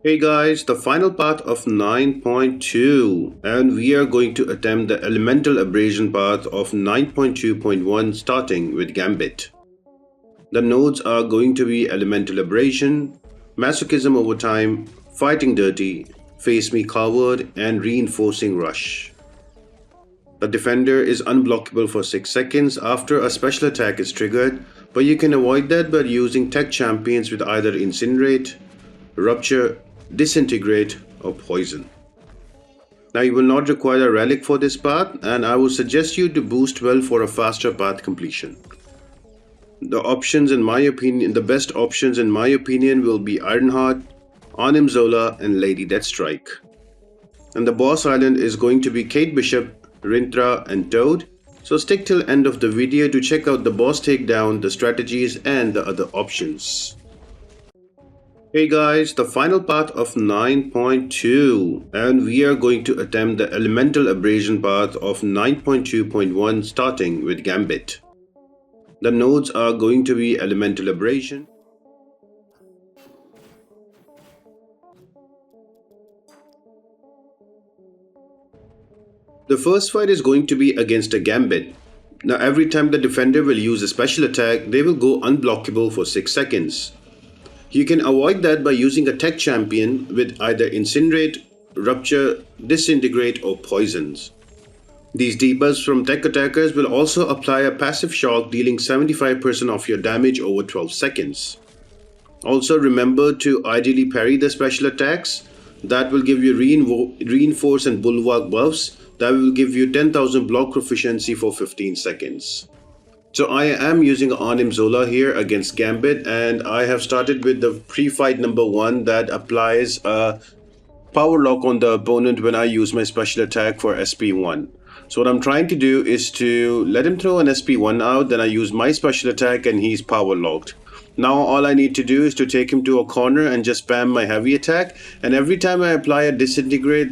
Hey guys, the final part of 9.2, and we are going to attempt the elemental abrasion path of 9.2.1 starting with Gambit. The nodes are going to be elemental abrasion, masochism over time, fighting dirty, face me coward, and reinforcing rush. The defender is unblockable for 6 seconds after a special attack is triggered, but you can avoid that by using tech champions with either incinerate, rupture, disintegrate, or poison. Now you will not require a relic for this path, and I would suggest you to boost well for a faster path completion. The best options in my opinion will be Ironheart, Arnim Zola, and Lady Deathstrike. And the boss island is going to be Kate Bishop, Rintra, and Toad, so stick till end of the video to check out the boss takedown, the strategies, and the other options. Hey guys, the final part of 9.2, and we are going to attempt the elemental abrasion path of 9.2.1 starting with Gambit. The nodes are going to be elemental abrasion, the first fight is going to be against a Gambit. Now every time the defender will use a special attack, they will go unblockable for 6 seconds. You can avoid that by using a tech champion with either incinerate, rupture, disintegrate, or poisons. These debuffs from tech attackers will also apply a passive shock dealing 75% of your damage over 12 seconds. Also remember to ideally parry the special attacks. That will give you reinforce and bulwark buffs. That will give you 10,000 block proficiency for 15 seconds. So I am using Arnim Zola here against Gambit, and I have started with the pre-fight number 1 that applies a power lock on the opponent when I use my special attack for SP1. So what I'm trying to do is to let him throw an SP1 out, then I use my special attack and he's power locked. Now all I need to do is to take him to a corner and just spam my heavy attack, and every time I apply a disintegrate,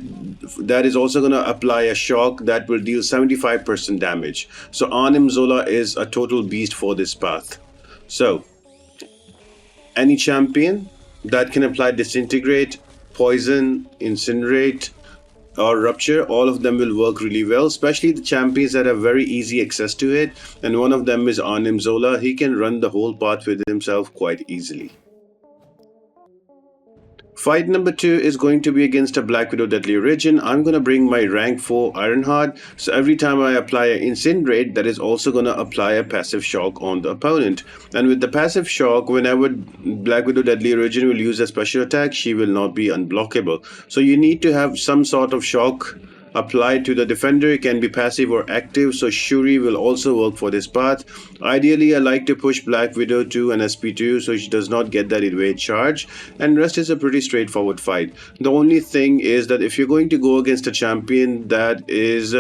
that is also going to apply a shock that will deal 75% damage. So Arnim Zola is a total beast for this path. So any champion that can apply disintegrate, poison, incinerate, or rupture, all of them will work really well, especially the champions that have very easy access to it, and one of them is Arnim Zola. He can run the whole path with himself quite easily. Fight number 2 is going to be against a Black Widow Deadly Origin. I'm going to bring my rank 4 Ironheart, so every time I apply an incinerate, that is also going to apply a passive shock on the opponent. And with the passive shock, whenever Black Widow Deadly Origin will use a special attack, she will not be unblockable. So you need to have some sort of shock applied to the defender. It can be passive or active, so Shuri will also work for this path. Ideally, I like to push Black Widow to an SP2 so she does not get that evade charge, and rest is a pretty straightforward fight. The only thing is that if you're going to go against a champion that is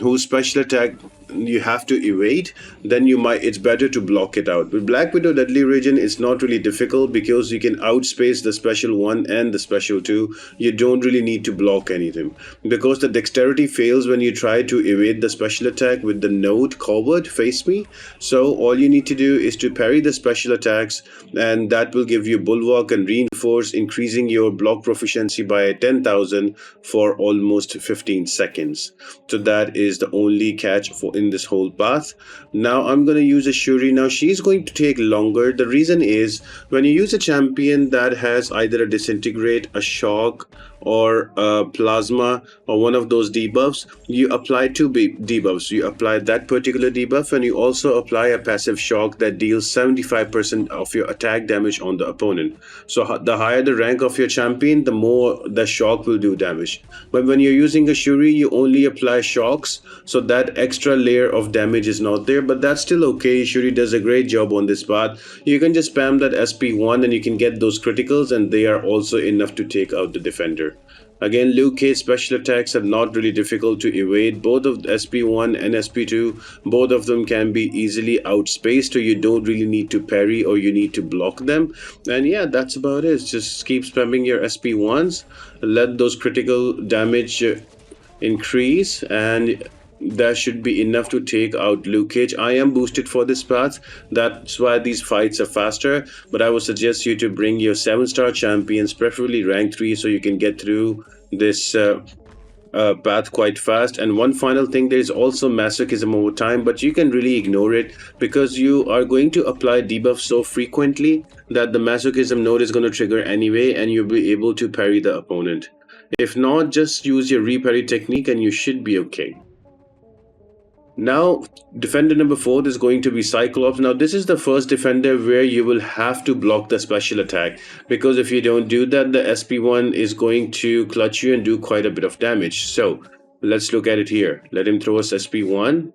whose special attack you have to evade, then it's better to block it out. With Black Widow Deadly Origin, it's not really difficult because you can outspace the special 1 and the special 2. You don't really need to block anything because the dexterity fails when you try to evade the special attack with the node coward face me. So all you need to do is to parry the special attacks, and that will give you bulwark and reinforce, increasing your block proficiency by 10,000 for almost 15 seconds. So that is the only catch in this whole path. Now I'm going to use a Shuri. Now she's going to take longer. The reason is when you use a champion that has either a disintegrate, a shock, or a plasma, or one of those debuffs, you apply 2 debuffs. You apply that particular debuff, and you also apply a passive shock that deals 75% of your attack damage on the opponent. So the higher the rank of your champion, the more the shock will do damage. But when you're using a Shuri, you only apply shocks, so that extra layer of damage is not there, but that's still okay. Shuri does a great job on this path. You can just spam that SP1 and you can get those criticals, and they are also enough to take out the defender. Again, Liu Kei's special attacks are not really difficult to evade. Both of SP1 and SP2, both of them can be easily outspaced, so you don't really need to parry or you need to block them. And yeah, that's about it. Just keep spamming your SP1s, let those critical damage increase, and that should be enough to take out Luke Cage. I am boosted for this path. That's why these fights are faster. But I would suggest you to bring your 7-star champions, preferably rank 3, so you can get through this path quite fast. And one final thing, there is also masochism over time, but you can really ignore it because you are going to apply debuff so frequently that the masochism node is going to trigger anyway, and you'll be able to parry the opponent. If not, just use your reparry technique and you should be okay. Now, defender number 4 is going to be Cyclops. Now, this is the first defender where you will have to block the special attack, because if you don't do that, the SP1 is going to clutch you and do quite a bit of damage. So, let's look at it here. Let him throw us SP1.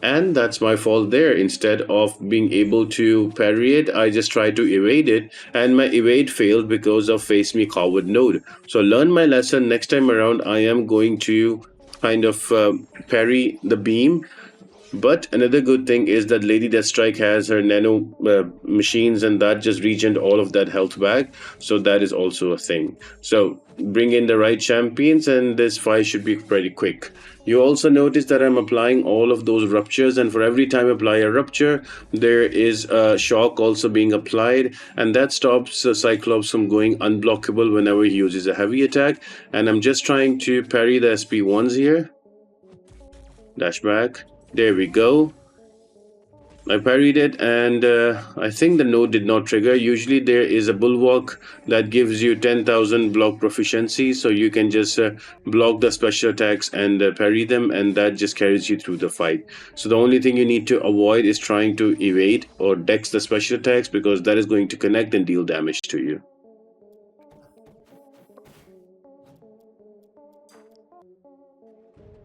And that's my fault there. Instead of being able to parry it, I just tried to evade it, and my evade failed because of face me coward node. So learn my lesson. Next time around, I am going to kind of parry the beam. But another good thing is that Lady Deathstrike has her nano machines, and that just regened all of that health back. So that is also a thing. So bring in the right champions and this fight should be pretty quick. You also notice that I'm applying all of those ruptures, and for every time I apply a rupture, there is a shock also being applied, and that stops Cyclops from going unblockable whenever he uses a heavy attack. And I'm just trying to parry the SP1s here. Dash back. There we go. I parried it, and I think the node did not trigger. Usually there is a bulwark that gives you 10,000 block proficiency, so you can just block the special attacks and parry them, and that just carries you through the fight. So the only thing you need to avoid is trying to evade or dex the special attacks, because that is going to connect and deal damage to you.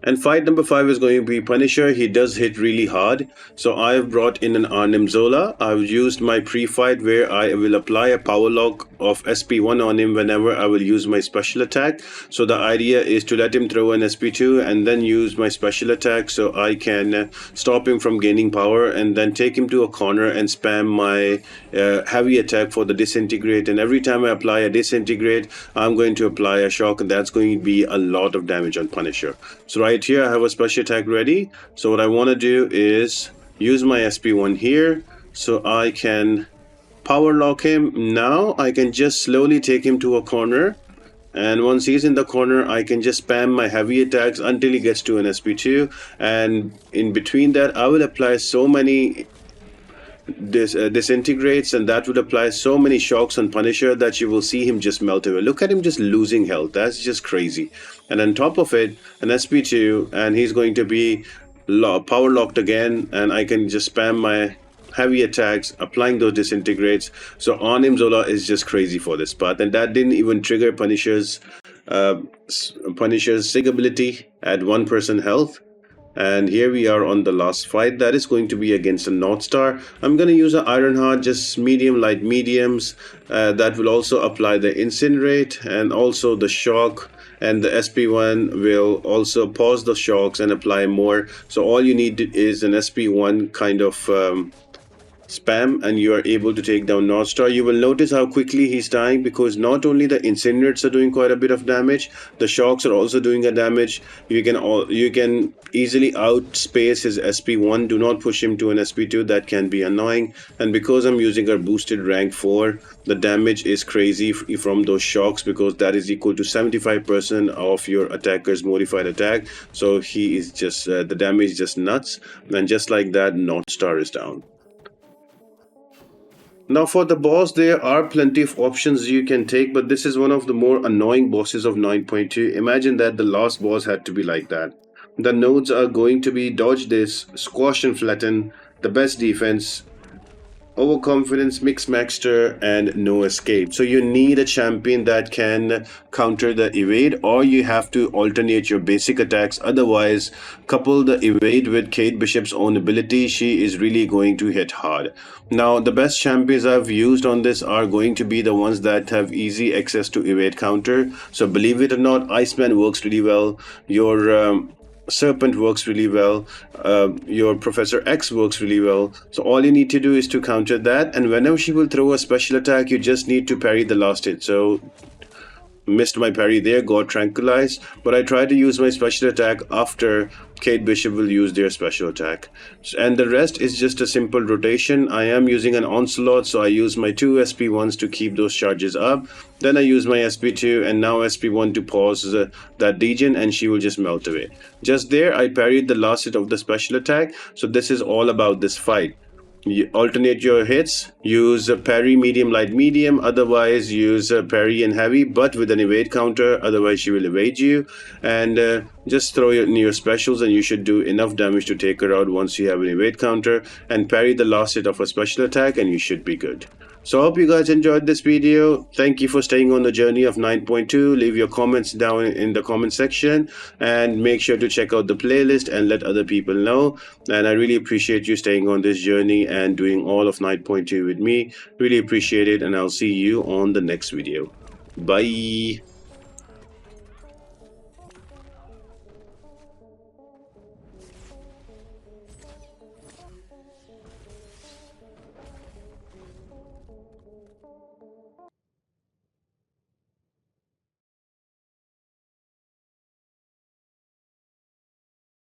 And fight number 5 is going to be Punisher. He does hit really hard. So I've brought in an Arnim Zola. I've used my pre-fight where I will apply a power lock of SP1 on him whenever I will use my special attack. So the idea is to let him throw an SP2 and then use my special attack so I can stop him from gaining power, and then take him to a corner and spam my heavy attack for the disintegrate. And every time I apply a disintegrate, I'm going to apply a shock, and that's going to be a lot of damage on Punisher. So right here I have a special attack ready. So what I want to do is use my SP1 here so I can power lock him. Now I can just slowly take him to a corner, and once he's in the corner I can just spam my heavy attacks until he gets to an SP2, and in between that I will apply so many disintegrates, and that would apply so many shocks on Punisher that you will see him just melt away. Look at him just losing health. That's just crazy. And on top of it, an SP2, and he's going to be power locked again, and I can just spam my heavy attacks applying those disintegrates. So Arnim Zola is just crazy for this path, and that didn't even trigger Punisher's SIG ability at 1% health. And here we are on the last fight. That is going to be against a Northstar. I'm going to use an Ironheart, just medium, light mediums. That will also apply the Incinerate and also the Shock. And the SP1 will also pause the shocks and apply more. So all you need is an SP1 kind of spam, and you are able to take down Northstar. You will notice how quickly he's dying, because not only the incinerates are doing quite a bit of damage, the shocks are also doing a damage. You can easily outspace his SP1. Do not push him to an SP2. That can be annoying. And because I'm using our boosted rank 4, the damage is crazy from those shocks, because that is equal to 75% of your attacker's modified attack. So he is just the damage is just nuts, and just like that, Northstar is down. Now for the boss, there are plenty of options you can take, but this is one of the more annoying bosses of 9.2. Imagine that the last boss had to be like that. The nodes are going to be dodge this, squash and flatten, the best defense, overconfidence, mix maxter, and no escape. So you need a champion that can counter the evade, or you have to alternate your basic attacks. Otherwise, couple the evade with Kate Bishop's own ability, she is really going to hit hard. Now the best champions I've used on this are going to be the ones that have easy access to evade counter. So believe it or not, Iceman works really well. Your Serpent works really well. Your Professor X works really well. So all you need to do is to counter that, and whenever she will throw a special attack, you just need to parry the last hit. So missed my parry there, got tranquilized, but I tried to use my special attack after Kate Bishop will use their special attack. And the rest is just a simple rotation. I am using an onslaught, so I use my two SP1s to keep those charges up. Then I use my SP2 and now SP1 to pause that degen, and she will just melt away. Just there, I parried the last hit of the special attack. So this is all about this fight. You alternate your hits, use a parry medium light medium, otherwise use a parry and heavy but with an evade counter, otherwise she will evade you, and just throw in your specials and you should do enough damage to take her out once you have an evade counter, and parry the last hit of a special attack and you should be good. So I hope you guys enjoyed this video. Thank you for staying on the journey of 9.2. Leave your comments down in the comment section and make sure to check out the playlist and let other people know. And I really appreciate you staying on this journey and doing all of 9.2 with me. Really appreciate it, and I'll see you on the next video. Bye.